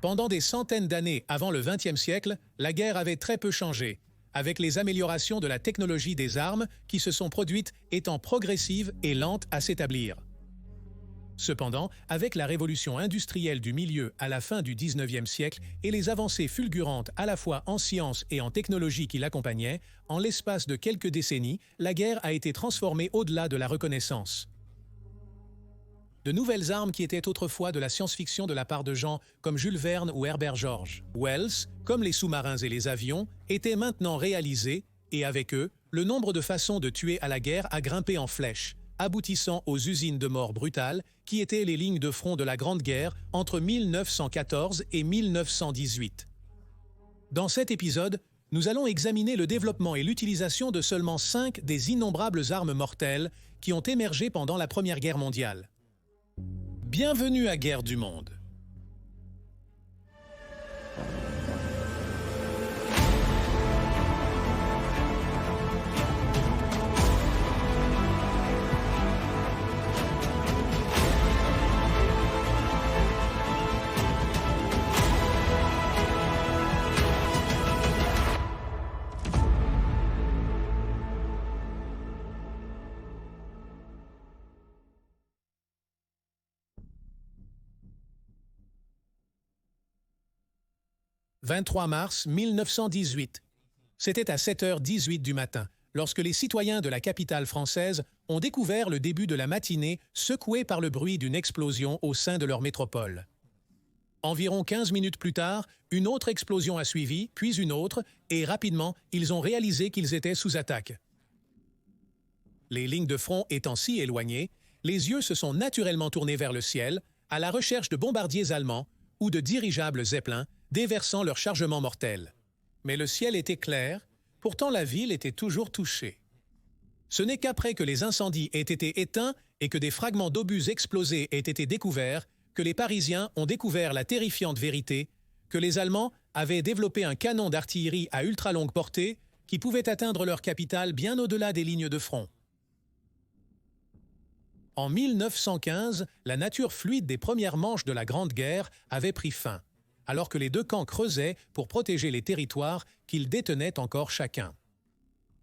Pendant des centaines d'années avant le XXe siècle, la guerre avait très peu changé, avec les améliorations de la technologie des armes qui se sont produites étant progressives et lentes à s'établir. Cependant, avec la révolution industrielle du milieu à la fin du XIXe siècle et les avancées fulgurantes à la fois en sciences et en technologie qui l'accompagnaient, en l'espace de quelques décennies, la guerre a été transformée au-delà de la reconnaissance. De nouvelles armes qui étaient autrefois de la science-fiction de la part de gens comme Jules Verne ou Herbert Georges Wells, comme les sous-marins et les avions, étaient maintenant réalisées, et avec eux, le nombre de façons de tuer à la guerre a grimpé en flèche, aboutissant aux usines de mort brutale qui étaient les lignes de front de la Grande Guerre entre 1914 et 1918. Dans cet épisode, nous allons examiner le développement et l'utilisation de seulement 5 des innombrables armes mortelles qui ont émergé pendant la Première Guerre mondiale. Bienvenue à Guerre du Monde. « 23 mars 1918. C'était à 7h18 du matin, lorsque les citoyens de la capitale française ont découvert le début de la matinée secoués par le bruit d'une explosion au sein de leur métropole. Environ 15 minutes plus tard, une autre explosion a suivi, puis une autre, et rapidement, ils ont réalisé qu'ils étaient sous attaque. Les lignes de front étant si éloignées, les yeux se sont naturellement tournés vers le ciel, à la recherche de bombardiers allemands ou de dirigeables Zeppelin, déversant leur chargement mortel. Mais le ciel était clair, pourtant la ville était toujours touchée. Ce n'est qu'après que les incendies aient été éteints et que des fragments d'obus explosés aient été découverts que les Parisiens ont découvert la terrifiante vérité que les Allemands avaient développé un canon d'artillerie à ultra longue portée qui pouvait atteindre leur capitale bien au-delà des lignes de front. En 1915, la nature fluide des premières manches de la Grande Guerre avait pris fin, alors que les deux camps creusaient pour protéger les territoires qu'ils détenaient encore chacun.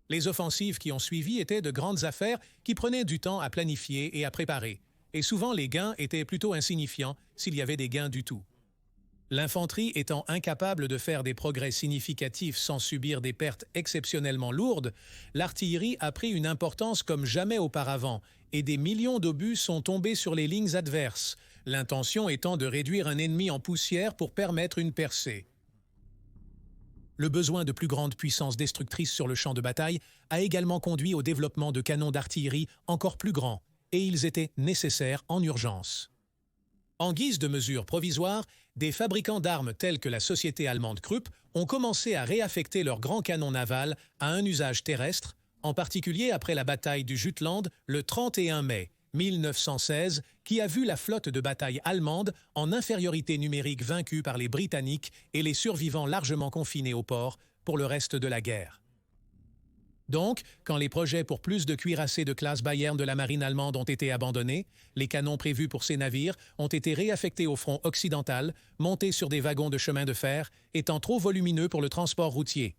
Les offensives qui ont suivi étaient de grandes affaires qui prenaient du temps à planifier et à préparer, et souvent les gains étaient plutôt insignifiants s'il y avait des gains du tout. L'infanterie étant incapable de faire des progrès significatifs sans subir des pertes exceptionnellement lourdes, l'artillerie a pris une importance comme jamais auparavant et des millions d'obus sont tombés sur les lignes adverses, l'intention étant de réduire un ennemi en poussière pour permettre une percée. Le besoin de plus grande puissance destructrice sur le champ de bataille a également conduit au développement de canons d'artillerie encore plus grands, et ils étaient nécessaires en urgence. En guise de mesure provisoire, des fabricants d'armes tels que la société allemande Krupp ont commencé à réaffecter leurs grands canons navals à un usage terrestre, en particulier après la bataille du Jutland le 31 mai 1916, qui a vu la flotte de bataille allemande en infériorité numérique vaincue par les Britanniques et les survivants largement confinés au port pour le reste de la guerre. Donc, quand les projets pour plus de cuirassés de classe Bayern de la marine allemande ont été abandonnés, les canons prévus pour ces navires ont été réaffectés au front occidental, montés sur des wagons de chemin de fer, étant trop volumineux pour le transport routier.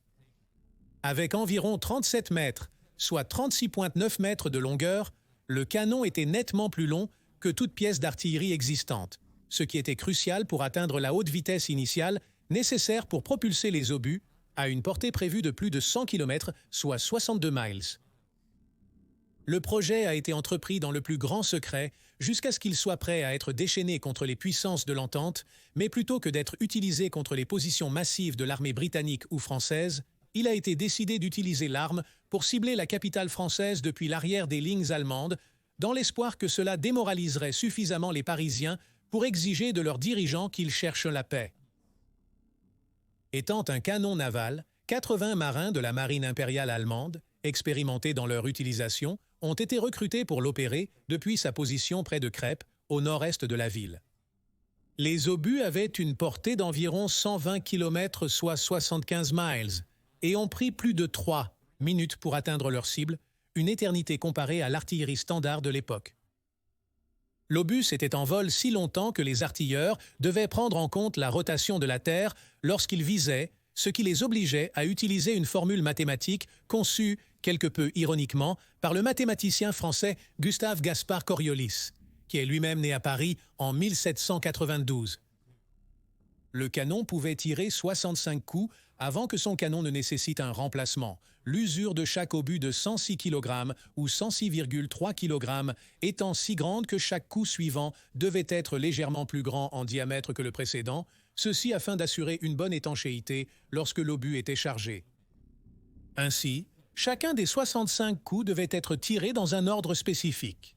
Avec environ 37 mètres, soit 36,9 mètres de longueur, le canon était nettement plus long que toute pièce d'artillerie existante, ce qui était crucial pour atteindre la haute vitesse initiale nécessaire pour propulser les obus à une portée prévue de plus de 100 km, soit 62 miles. Le projet a été entrepris dans le plus grand secret jusqu'à ce qu'il soit prêt à être déchaîné contre les puissances de l'entente, mais plutôt que d'être utilisé contre les positions massives de l'armée britannique ou française, il a été décidé d'utiliser l'arme pour cibler la capitale française depuis l'arrière des lignes allemandes, dans l'espoir que cela démoraliserait suffisamment les Parisiens pour exiger de leurs dirigeants qu'ils cherchent la paix. Étant un canon naval, 80 marins de la marine impériale allemande, expérimentés dans leur utilisation, ont été recrutés pour l'opérer depuis sa position près de Crêpes, au nord-est de la ville. Les obus avaient une portée d'environ 120 km, soit 75 miles, et ont pris plus de 3 minutes pour atteindre leur cible, une éternité comparée à l'artillerie standard de l'époque. L'obus était en vol si longtemps que les artilleurs devaient prendre en compte la rotation de la Terre lorsqu'ils visaient, ce qui les obligeait à utiliser une formule mathématique conçue, quelque peu ironiquement, par le mathématicien français Gustave Gaspard Coriolis, qui est lui-même né à Paris en 1792. Le canon pouvait tirer 65 coups avant que son canon ne nécessite un remplacement, l'usure de chaque obus de 106 kg ou 106,3 kg étant si grande que chaque coup suivant devait être légèrement plus grand en diamètre que le précédent, ceci afin d'assurer une bonne étanchéité lorsque l'obus était chargé. Ainsi, chacun des 65 coups devait être tiré dans un ordre spécifique.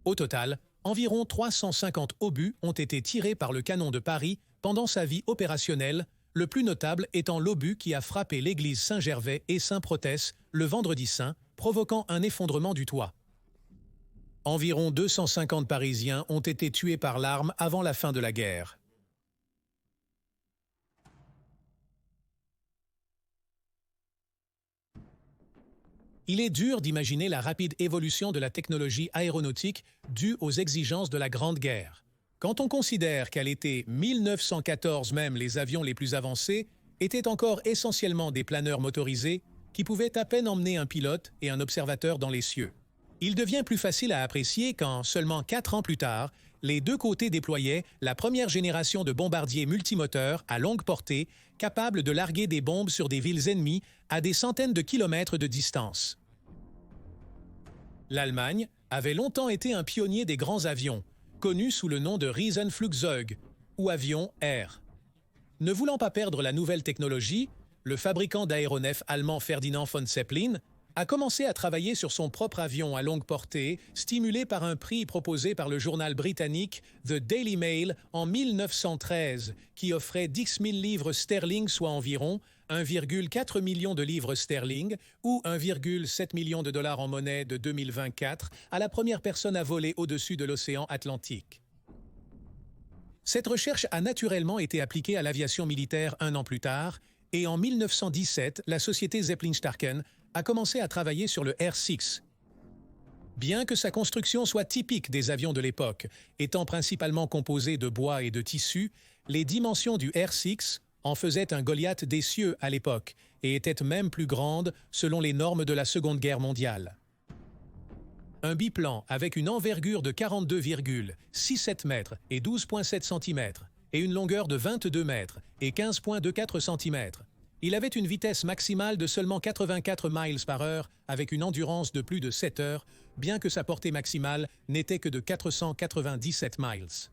Au total, environ 350 obus ont été tirés par le canon de Paris pendant sa vie opérationnelle, le plus notable étant l'obus qui a frappé l'église Saint-Gervais et Saint-Protès le vendredi saint, provoquant un effondrement du toit. Environ 250 Parisiens ont été tués par l'arme avant la fin de la guerre. Il est dur d'imaginer la rapide évolution de la technologie aéronautique due aux exigences de la Grande Guerre. Quand on considère qu'à l'été 1914 même les avions les plus avancés étaient encore essentiellement des planeurs motorisés qui pouvaient à peine emmener un pilote et un observateur dans les cieux. Il devient plus facile à apprécier quand, seulement 4 ans plus tard, les deux côtés déployaient la première génération de bombardiers multimoteurs à longue portée capables de larguer des bombes sur des villes ennemies à des centaines de kilomètres de distance. L'Allemagne avait longtemps été un pionnier des grands avions, connu sous le nom de Riesenflugzeug, ou avion air. Ne voulant pas perdre la nouvelle technologie, le fabricant d'aéronefs allemand Ferdinand von Zeppelin a commencé à travailler sur son propre avion à longue portée, stimulé par un prix proposé par le journal britannique The Daily Mail en 1913, qui offrait 10 000 livres sterling, soit environ 1,4 million de livres sterling ou 1,7 million de dollars en monnaie de 2024 à la première personne à voler au-dessus de l'océan Atlantique. Cette recherche a naturellement été appliquée à l'aviation militaire un an plus tard, et en 1917, la société Zeppelin-Starken a commencé à travailler sur le R6. Bien que sa construction soit typique des avions de l'époque, étant principalement composée de bois et de tissu, les dimensions du R6 en faisaient un Goliath des cieux à l'époque et étaient même plus grandes selon les normes de la Seconde Guerre mondiale. Un biplan avec une envergure de 42,67 mètres et 12,7 cm et une longueur de 22 mètres et 15,24 cm. Il avait une vitesse maximale de seulement 84 miles par heure avec une endurance de plus de 7 heures, bien que sa portée maximale n'était que de 497 miles.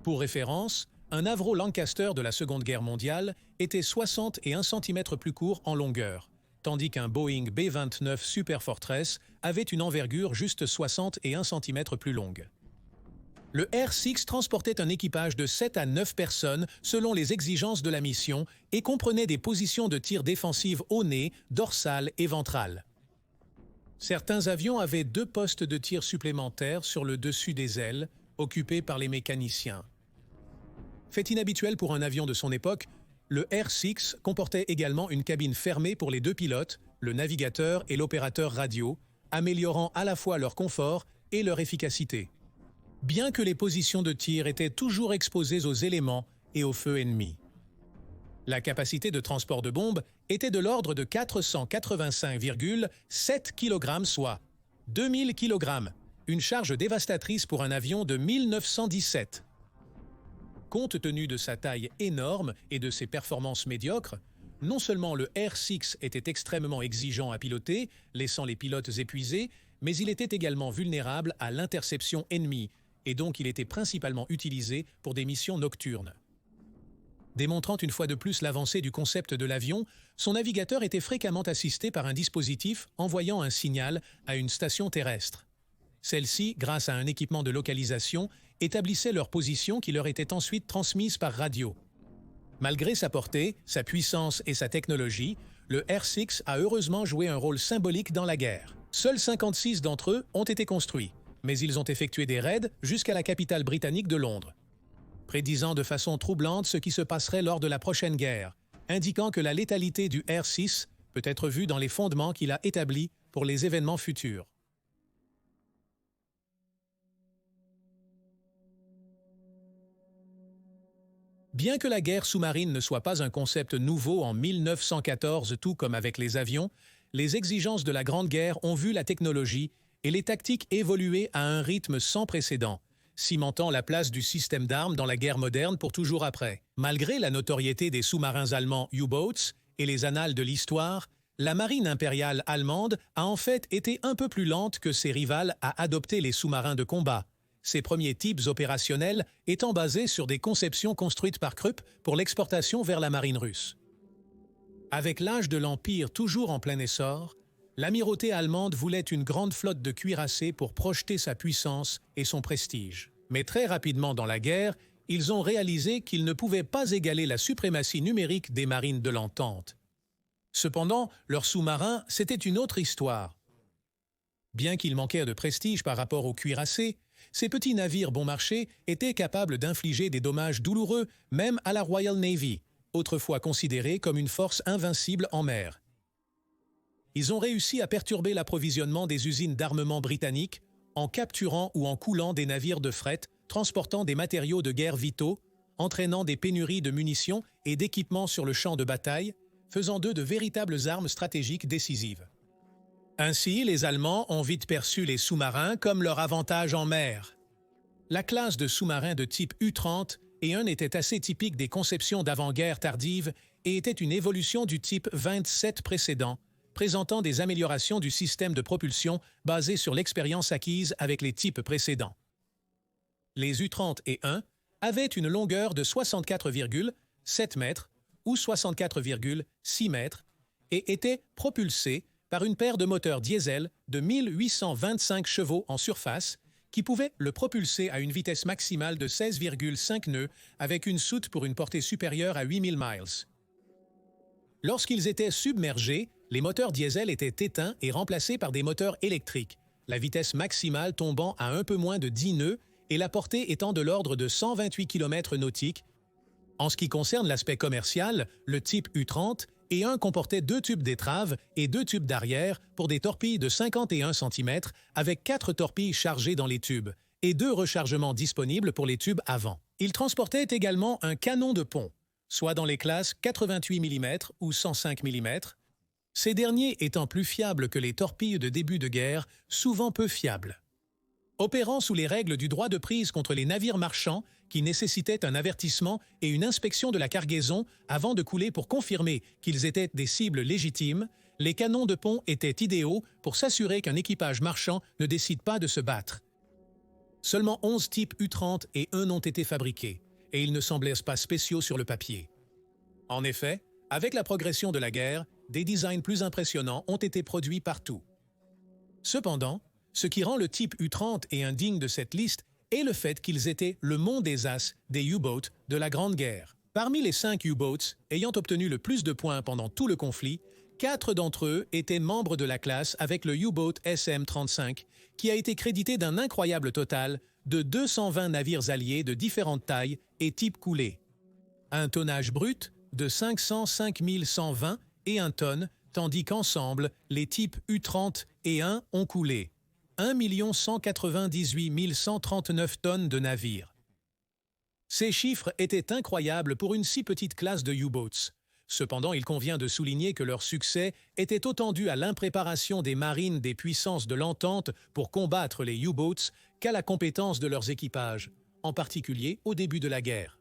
Pour référence, un Avro Lancaster de la Seconde Guerre mondiale était 61 cm plus court en longueur, tandis qu'un Boeing B-29 Superfortress avait une envergure juste 61 cm plus longue. Le R6 transportait un équipage de 7 à 9 personnes selon les exigences de la mission et comprenait des positions de tir défensives au nez, dorsale et ventrale. Certains avions avaient 2 postes de tir supplémentaires sur le dessus des ailes, occupés par les mécaniciens. Fait inhabituel pour un avion de son époque, le R6 comportait également une cabine fermée pour les 2 pilotes, le navigateur et l'opérateur radio, améliorant à la fois leur confort et leur efficacité. Bien que les positions de tir étaient toujours exposées aux éléments et au feu ennemi. La capacité de transport de bombes était de l'ordre de 485,7 kg, soit 2000 kg, une charge dévastatrice pour un avion de 1917. Compte tenu de sa taille énorme et de ses performances médiocres, non seulement le R6 était extrêmement exigeant à piloter, laissant les pilotes épuisés, mais il était également vulnérable à l'interception ennemie, et donc il était principalement utilisé pour des missions nocturnes. Démontrant une fois de plus l'avancée du concept de l'avion, son navigateur était fréquemment assisté par un dispositif envoyant un signal à une station terrestre. Celle-ci, grâce à un équipement de localisation, établissait leur position qui leur était ensuite transmise par radio. Malgré sa portée, sa puissance et sa technologie, le R6 a heureusement joué un rôle symbolique dans la guerre. Seuls 56 d'entre eux ont été construits, mais ils ont effectué des raids jusqu'à la capitale britannique de Londres, prédisant de façon troublante ce qui se passerait lors de la prochaine guerre, indiquant que la létalité du R6 peut être vue dans les fondements qu'il a établis pour les événements futurs. Bien que la guerre sous-marine ne soit pas un concept nouveau en 1914, tout comme avec les avions, les exigences de la Grande Guerre ont vu la technologie et les tactiques évoluer à un rythme sans précédent, cimentant la place du système d'armes dans la guerre moderne pour toujours après. Malgré la notoriété des sous-marins allemands U-boats et les annales de l'histoire, la marine impériale allemande a en fait été un peu plus lente que ses rivales à adopter les sous-marins de combat, ces premiers types opérationnels étant basés sur des conceptions construites par Krupp pour l'exportation vers la marine russe. Avec l'âge de l'Empire toujours en plein essor, l'amirauté allemande voulait une grande flotte de cuirassés pour projeter sa puissance et son prestige. Mais très rapidement dans la guerre, ils ont réalisé qu'ils ne pouvaient pas égaler la suprématie numérique des marines de l'Entente. Cependant, leurs sous-marins, c'était une autre histoire. Bien qu'ils manquaient de prestige par rapport aux cuirassés, ces petits navires bon marché étaient capables d'infliger des dommages douloureux même à la Royal Navy, autrefois considérée comme une force invincible en mer. Ils ont réussi à perturber l'approvisionnement des usines d'armement britanniques en capturant ou en coulant des navires de fret transportant des matériaux de guerre vitaux, entraînant des pénuries de munitions et d'équipements sur le champ de bataille, faisant d'eux de véritables armes stratégiques décisives. Ainsi, les Allemands ont vite perçu les sous-marins comme leur avantage en mer. La classe de sous-marins de type U-30 et un était assez typique des conceptions d'avant-guerre tardive et était une évolution du type 27 précédent, présentant des améliorations du système de propulsion basées sur l'expérience acquise avec les types précédents. Les U-30 et 1 avaient une longueur de 64,7 mètres ou 64,6 mètres et étaient propulsés par une paire de moteurs diesel de 1825 chevaux en surface qui pouvaient le propulser à une vitesse maximale de 16,5 nœuds avec une soute pour une portée supérieure à 8000 miles. Lorsqu'ils étaient submergés, les moteurs diesel étaient éteints et remplacés par des moteurs électriques, la vitesse maximale tombant à un peu moins de 10 nœuds et la portée étant de l'ordre de 128 km nautiques. En ce qui concerne l'aspect commercial, le type U-30 et un comportait 2 tubes d'étrave et 2 tubes d'arrière pour des torpilles de 51 cm avec 4 torpilles chargées dans les tubes et 2 rechargements disponibles pour les tubes avant. Il transportait également un canon de pont, soit dans les classes 88 mm ou 105 mm, ces derniers étant plus fiables que les torpilles de début de guerre, souvent peu fiables. Opérant sous les règles du droit de prise contre les navires marchands qui nécessitaient un avertissement et une inspection de la cargaison avant de couler pour confirmer qu'ils étaient des cibles légitimes, les canons de pont étaient idéaux pour s'assurer qu'un équipage marchand ne décide pas de se battre. Seulement 11 types U-30 et 1 ont été fabriqués, et ils ne semblaient pas spéciaux sur le papier. En effet, avec la progression de la guerre, des designs plus impressionnants ont été produits partout. Cependant, ce qui rend le type U-30 et indigne de cette liste est le fait qu'ils étaient le mont des as des U-boats de la Grande Guerre. Parmi les 5 U-boats ayant obtenu le plus de points pendant tout le conflit, 4 d'entre eux étaient membres de la classe avec le U-boat SM-35, qui a été crédité d'un incroyable total de 220 navires alliés de différentes tailles et types coulés. Un tonnage brut de 505 120 et 1 tonne, tandis qu'ensemble, les types U-30 et 1 ont coulé 1 198 139 tonnes de navires. Ces chiffres étaient incroyables pour une si petite classe de U-boats. Cependant, il convient de souligner que leur succès était autant dû à l'impréparation des marines des puissances de l'Entente pour combattre les U-boats qu'à la compétence de leurs équipages, en particulier au début de la guerre.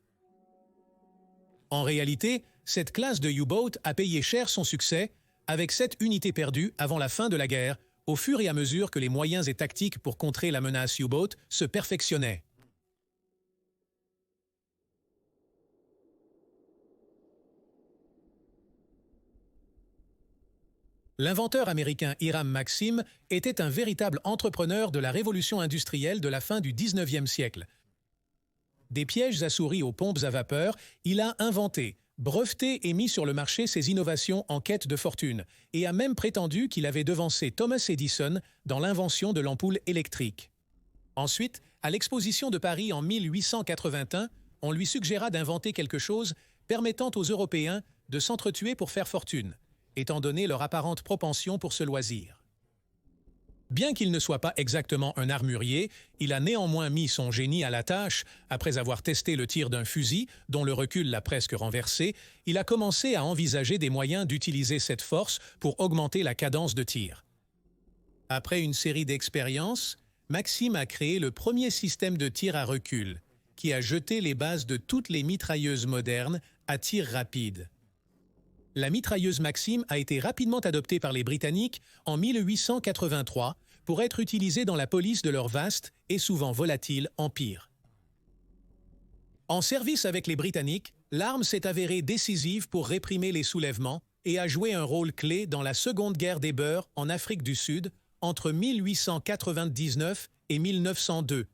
En réalité, cette classe de U-boat a payé cher son succès, avec 7 unités perdues avant la fin de la guerre, au fur et à mesure que les moyens et tactiques pour contrer la menace U-boat se perfectionnaient. L'inventeur américain Hiram Maxim était un véritable entrepreneur de la révolution industrielle de la fin du 19e siècle. Des pièges à souris aux pompes à vapeur, il a inventé, breveté et mis sur le marché ses innovations en quête de fortune, et a même prétendu qu'il avait devancé Thomas Edison dans l'invention de l'ampoule électrique. Ensuite, à l'exposition de Paris en 1881, on lui suggéra d'inventer quelque chose permettant aux Européens de s'entretuer pour faire fortune, étant donné leur apparente propension pour ce loisir. Bien qu'il ne soit pas exactement un armurier, il a néanmoins mis son génie à la tâche. Après avoir testé le tir d'un fusil, dont le recul l'a presque renversé, il a commencé à envisager des moyens d'utiliser cette force pour augmenter la cadence de tir. Après une série d'expériences, Maxim a créé le premier système de tir à recul, qui a jeté les bases de toutes les mitrailleuses modernes à tir rapide. La mitrailleuse Maxim a été rapidement adoptée par les Britanniques en 1883 pour être utilisée dans la police de leur vaste et souvent volatile empire. En service avec les Britanniques, l'arme s'est avérée décisive pour réprimer les soulèvements et a joué un rôle clé dans la Seconde Guerre des Beurs en Afrique du Sud entre 1899 et 1902.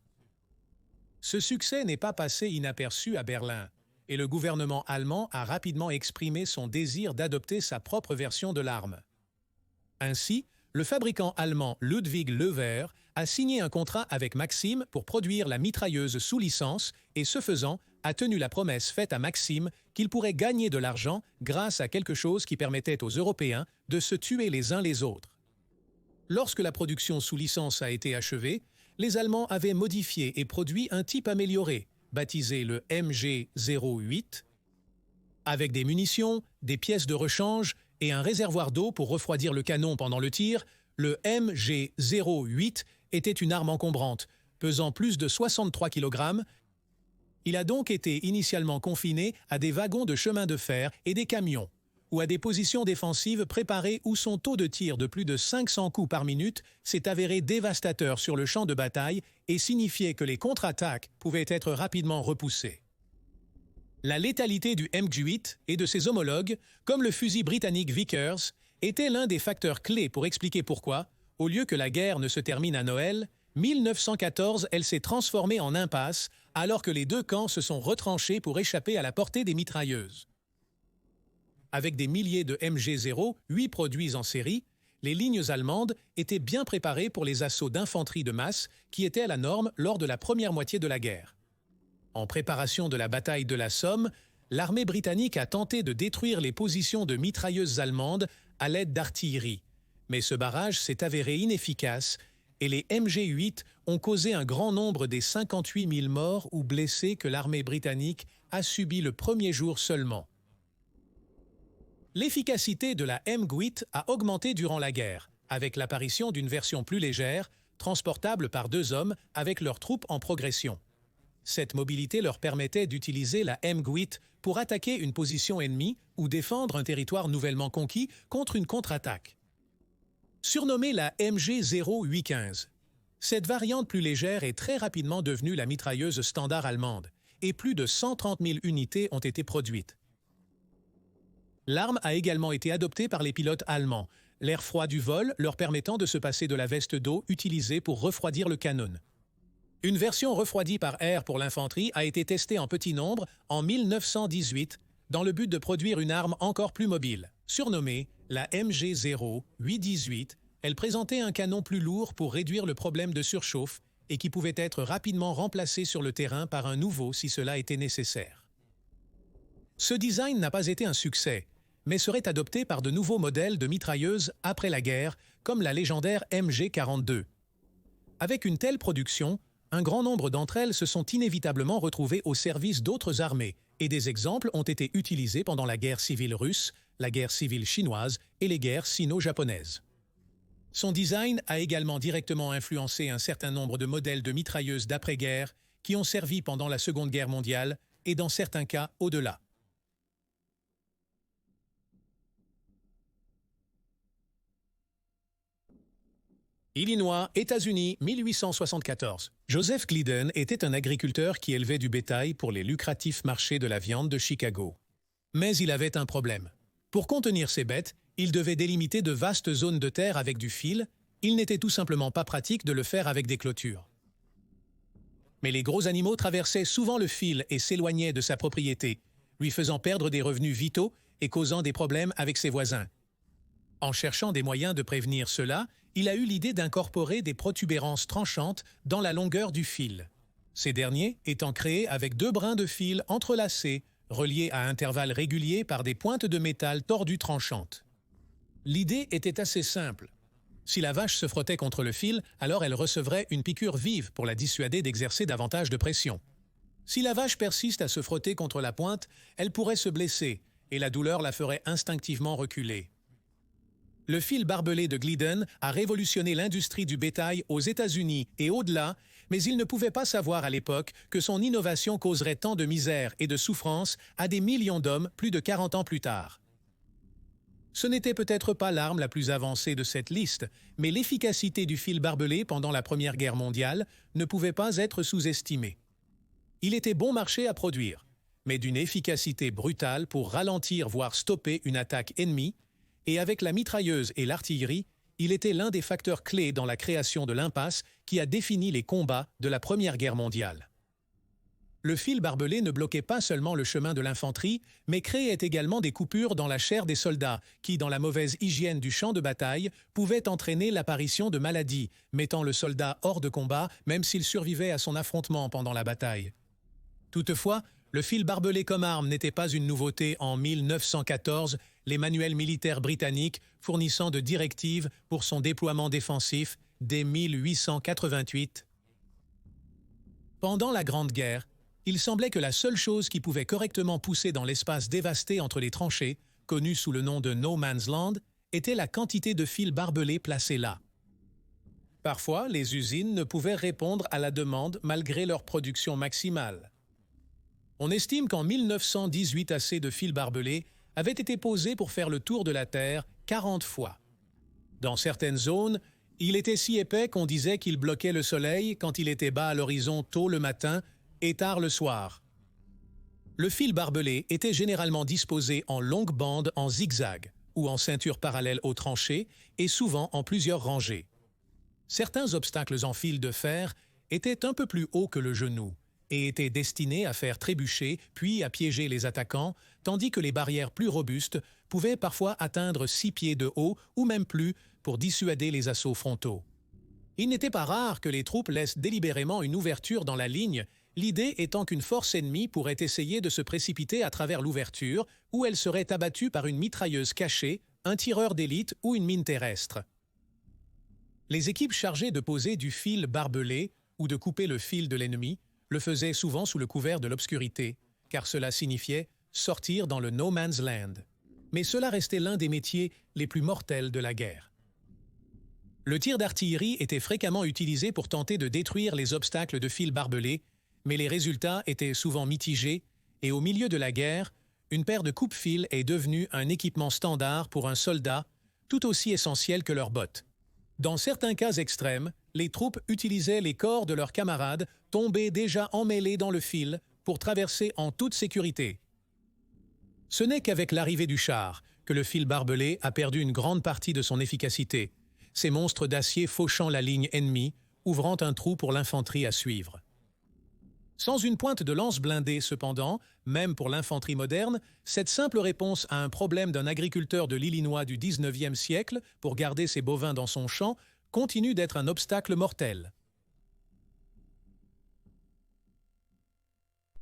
Ce succès n'est pas passé inaperçu à Berlin, et le gouvernement allemand a rapidement exprimé son désir d'adopter sa propre version de l'arme. Ainsi, le fabricant allemand Ludwig Löwer a signé un contrat avec Maxim pour produire la mitrailleuse sous licence et, ce faisant, a tenu la promesse faite à Maxim qu'il pourrait gagner de l'argent grâce à quelque chose qui permettait aux Européens de se tuer les uns les autres. Lorsque la production sous licence a été achevée, les Allemands avaient modifié et produit un type amélioré, baptisé le MG-08, avec des munitions, des pièces de rechange et un réservoir d'eau pour refroidir le canon pendant le tir. Le MG-08 était une arme encombrante, pesant plus de 63 kg. Il a donc été initialement confiné à des wagons de chemin de fer et des camions, ou à des positions défensives préparées où son taux de tir de plus de 500 coups par minute s'est avéré dévastateur sur le champ de bataille et signifiait que les contre-attaques pouvaient être rapidement repoussées. La létalité du MG-8 et de ses homologues, comme le fusil britannique Vickers, était l'un des facteurs clés pour expliquer pourquoi, au lieu que la guerre ne se termine à Noël, 1914, elle s'est transformée en impasse alors que les deux camps se sont retranchés pour échapper à la portée des mitrailleuses. Avec des milliers de MG-08 produits en série, les lignes allemandes étaient bien préparées pour les assauts d'infanterie de masse qui étaient à la norme lors de la première moitié de la guerre. En préparation de la bataille de la Somme, l'armée britannique a tenté de détruire les positions de mitrailleuses allemandes à l'aide d'artillerie, mais ce barrage s'est avéré inefficace et les MG-8 ont causé un grand nombre des 58 000 morts ou blessés que l'armée britannique a subis le premier jour seulement. L'efficacité de la MG-8 a augmenté durant la guerre, avec l'apparition d'une version plus légère, transportable par deux hommes avec leurs troupes en progression. Cette mobilité leur permettait d'utiliser la MG-8 pour attaquer une position ennemie ou défendre un territoire nouvellement conquis contre une contre-attaque. Surnommée la MG-0815, cette variante plus légère est très rapidement devenue la mitrailleuse standard allemande, et plus de 130 000 unités ont été produites. L'arme a également été adoptée par les pilotes allemands, l'air froid du vol leur permettant de se passer de la veste d'eau utilisée pour refroidir le canon. Une version refroidie par air pour l'infanterie a été testée en petit nombre en 1918 dans le but de produire une arme encore plus mobile. Surnommée la MG-0818, elle présentait un canon plus lourd pour réduire le problème de surchauffe et qui pouvait être rapidement remplacé sur le terrain par un nouveau si cela était nécessaire. Ce design n'a pas été un succès, mais serait adopté par de nouveaux modèles de mitrailleuses après la guerre, comme la légendaire MG-42. Avec une telle production, un grand nombre d'entre elles se sont inévitablement retrouvées au service d'autres armées, et des exemples ont été utilisés pendant la guerre civile russe, la guerre civile chinoise et les guerres sino-japonaises. Son design a également directement influencé un certain nombre de modèles de mitrailleuses d'après-guerre qui ont servi pendant la Seconde Guerre mondiale et dans certains cas au-delà. Illinois, États-Unis, 1874. Joseph Glidden était un agriculteur qui élevait du bétail pour les lucratifs marchés de la viande de Chicago. Mais il avait un problème. Pour contenir ses bêtes, il devait délimiter de vastes zones de terre avec du fil. Il n'était tout simplement pas pratique de le faire avec des clôtures. Mais les gros animaux traversaient souvent le fil et s'éloignaient de sa propriété, lui faisant perdre des revenus vitaux et causant des problèmes avec ses voisins. En cherchant des moyens de prévenir cela, il a eu l'idée d'incorporer des protubérances tranchantes dans la longueur du fil. Ces derniers étant créés avec deux brins de fil entrelacés, reliés à intervalles réguliers par des pointes de métal tordues tranchantes. L'idée était assez simple. Si la vache se frottait contre le fil, alors elle recevrait une piqûre vive pour la dissuader d'exercer davantage de pression. Si la vache persiste à se frotter contre la pointe, elle pourrait se blesser et la douleur la ferait instinctivement reculer. Le fil barbelé de Glidden a révolutionné l'industrie du bétail aux États-Unis et au-delà, mais il ne pouvait pas savoir à l'époque que son innovation causerait tant de misère et de souffrance à des millions d'hommes plus de 40 ans plus tard. Ce n'était peut-être pas l'arme la plus avancée de cette liste, mais l'efficacité du fil barbelé pendant la Première Guerre mondiale ne pouvait pas être sous-estimée. Il était bon marché à produire, mais d'une efficacité brutale pour ralentir voire stopper une attaque ennemie, et avec la mitrailleuse et l'artillerie, il était l'un des facteurs clés dans la création de l'impasse qui a défini les combats de la Première Guerre mondiale. Le fil barbelé ne bloquait pas seulement le chemin de l'infanterie, mais créait également des coupures dans la chair des soldats qui, dans la mauvaise hygiène du champ de bataille, pouvaient entraîner l'apparition de maladies, mettant le soldat hors de combat même s'il survivait à son affrontement pendant la bataille. Toutefois, le fil barbelé comme arme n'était pas une nouveauté en 1914, les manuels militaires britanniques fournissant de directives pour son déploiement défensif dès 1888. Pendant la Grande Guerre, il semblait que la seule chose qui pouvait correctement pousser dans l'espace dévasté entre les tranchées, connu sous le nom de No Man's Land, était la quantité de fils barbelés placés là. Parfois, les usines ne pouvaient répondre à la demande malgré leur production maximale. On estime qu'en 1918, assez de fils barbelés avaient été posés pour faire le tour de la Terre 40 fois. Dans certaines zones, il était si épais qu'on disait qu'il bloquait le soleil quand il était bas à l'horizon tôt le matin et tard le soir. Le fil barbelé était généralement disposé en longues bandes en zigzag ou en ceinture parallèle aux tranchées et souvent en plusieurs rangées. Certains obstacles en fil de fer étaient un peu plus hauts que le genou et étaient destinés à faire trébucher puis à piéger les attaquants, tandis que les barrières plus robustes pouvaient parfois atteindre 6 pieds de haut ou même plus pour dissuader les assauts frontaux. Il n'était pas rare que les troupes laissent délibérément une ouverture dans la ligne, l'idée étant qu'une force ennemie pourrait essayer de se précipiter à travers l'ouverture ou elle serait abattue par une mitrailleuse cachée, un tireur d'élite ou une mine terrestre. Les équipes chargées de poser du fil barbelé ou de couper le fil de l'ennemi le faisaient souvent sous le couvert de l'obscurité, car cela signifiait sortir dans le no man's land. Mais cela restait l'un des métiers les plus mortels de la guerre. Le tir d'artillerie était fréquemment utilisé pour tenter de détruire les obstacles de fil barbelé, mais les résultats étaient souvent mitigés et au milieu de la guerre, une paire de coupe-fil est devenue un équipement standard pour un soldat, tout aussi essentiel que leurs bottes. Dans certains cas extrêmes, les troupes utilisaient les corps de leurs camarades tombés déjà emmêlés dans le fil pour traverser en toute sécurité. Ce n'est qu'avec l'arrivée du char que le fil barbelé a perdu une grande partie de son efficacité, ces monstres d'acier fauchant la ligne ennemie, ouvrant un trou pour l'infanterie à suivre. Sans une pointe de lance blindée, cependant, même pour l'infanterie moderne, cette simple réponse à un problème d'un agriculteur de l'Illinois du 19e siècle pour garder ses bovins dans son champ continue d'être un obstacle mortel.